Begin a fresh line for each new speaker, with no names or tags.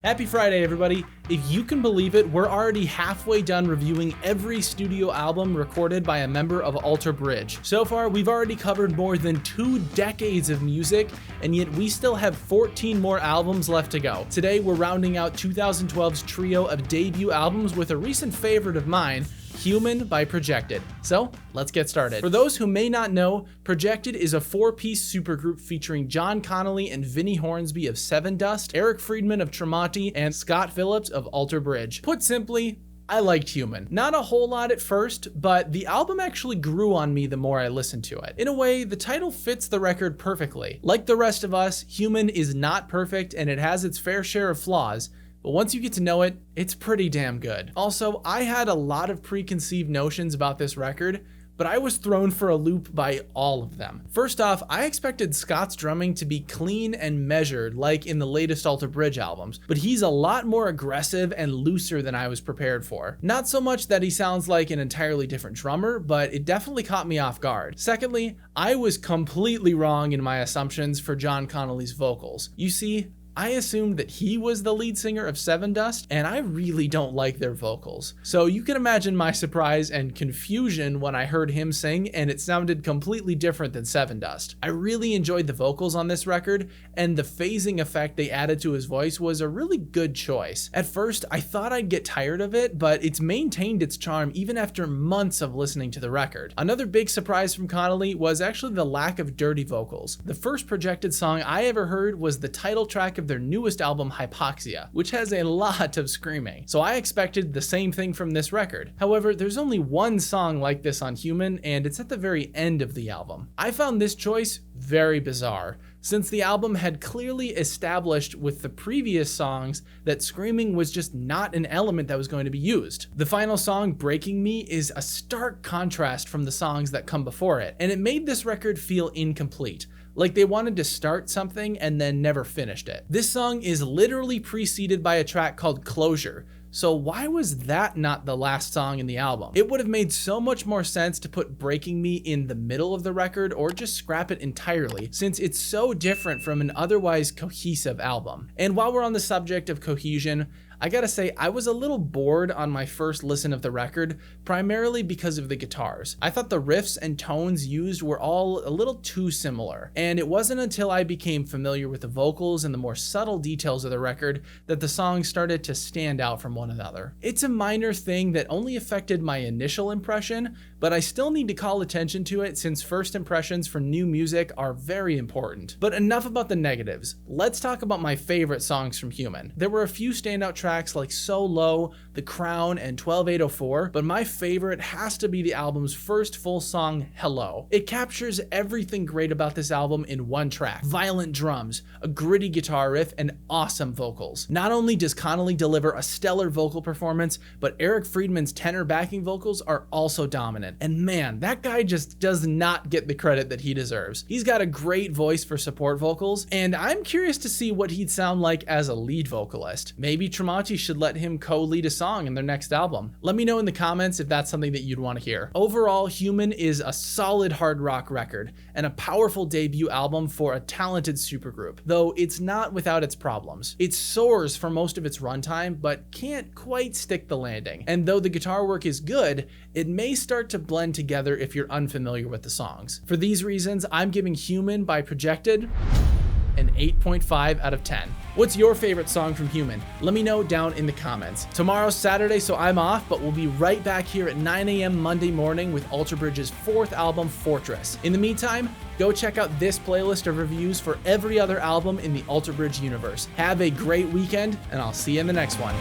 Happy Friday, everybody. If you can believe it, we're already halfway done reviewing every studio album recorded by a member of Alter Bridge. So far, we've already covered more than 2 decades of music, and yet we still have 14 more albums left to go. Today, we're rounding out 2012's trio of debut albums with a recent favorite of mine, Human by Projected. So let's get started. For those who may not know, Projected is a 4-piece supergroup featuring John Connolly and Vinnie Hornsby of Sevendust, Eric Friedman of Tremonti, and Scott Phillips of Alter Bridge. Put simply, I liked Human. Not a whole lot at first, but the album actually grew on me the more I listened to it. In a way, the title fits the record perfectly. Like the rest of us, Human is not perfect and it has its fair share of flaws, but once you get to know it, it's pretty damn good. Also, I had a lot of preconceived notions about this record, but I was thrown for a loop by all of them. First off, I expected Scott's drumming to be clean and measured like in the latest Alter Bridge albums, but he's a lot more aggressive and looser than I was prepared for. Not so much that he sounds like an entirely different drummer, but it definitely caught me off guard. Secondly, I was completely wrong in my assumptions for John Connolly's vocals. You see, I assumed that he was the lead singer of Sevendust, and I really don't like their vocals. So you can imagine my surprise and confusion when I heard him sing, and it sounded completely different than Sevendust. I really enjoyed the vocals on this record, and the phasing effect they added to his voice was a really good choice. At first, I thought I'd get tired of it, but it's maintained its charm even after months of listening to the record. Another big surprise from Connolly was actually the lack of dirty vocals. The first Projected song I ever heard was the title track of their newest album, Hypoxia, which has a lot of screaming. So I expected the same thing from this record. However, there's only one song like this on Human, and it's at the very end of the album. I found this choice very bizarre, since the album had clearly established with the previous songs that screaming was just not an element that was going to be used. The final song, Breaking Me, is a stark contrast from the songs that come before it, and it made this record feel incomplete. Like they wanted to start something and then never finished it. This song is literally preceded by a track called Closure, so why was that not the last song in the album? It would have made so much more sense to put Breaking Me in the middle of the record or just scrap it entirely, since it's so different from an otherwise cohesive album. And while we're on the subject of cohesion, I gotta say, I was a little bored on my first listen of the record, primarily because of the guitars. I thought the riffs and tones used were all a little too similar, and it wasn't until I became familiar with the vocals and the more subtle details of the record that the songs started to stand out from one another. It's a minor thing that only affected my initial impression, but I still need to call attention to it since first impressions for new music are very important. But enough about the negatives. Let's talk about my favorite songs from Human. There were a few standout tracks like So Low, The Crown, and 12804, but my favorite has to be the album's first full song, Hello. It captures everything great about this album in one track: violent drums, a gritty guitar riff, and awesome vocals. Not only does Connolly deliver a stellar vocal performance, but Eric Friedman's tenor backing vocals are also dominant. And man, that guy just does not get the credit that he deserves. He's got a great voice for support vocals, and I'm curious to see what he'd sound like as a lead vocalist. Maybe Tremonti should let him co-lead a song in their next album. Let me know in the comments if that's something that you'd want to hear. Overall, Human is a solid hard rock record and a powerful debut album for a talented supergroup, though it's not without its problems. It soars for most of its runtime, but can't quite stick the landing. And though the guitar work is good, it may start to blend together if you're unfamiliar with the songs. For these reasons, I'm giving Human by Projected an 8.5 out of 10. What's your favorite song from Human? Let me know down in the comments. Tomorrow's Saturday, so I'm off, but we'll be right back here at 9 a.m. Monday morning with Alter Bridge's 4th album, Fortress. In the meantime, go check out this playlist of reviews for every other album in the Alter Bridge universe. Have a great weekend, and I'll see you in the next one.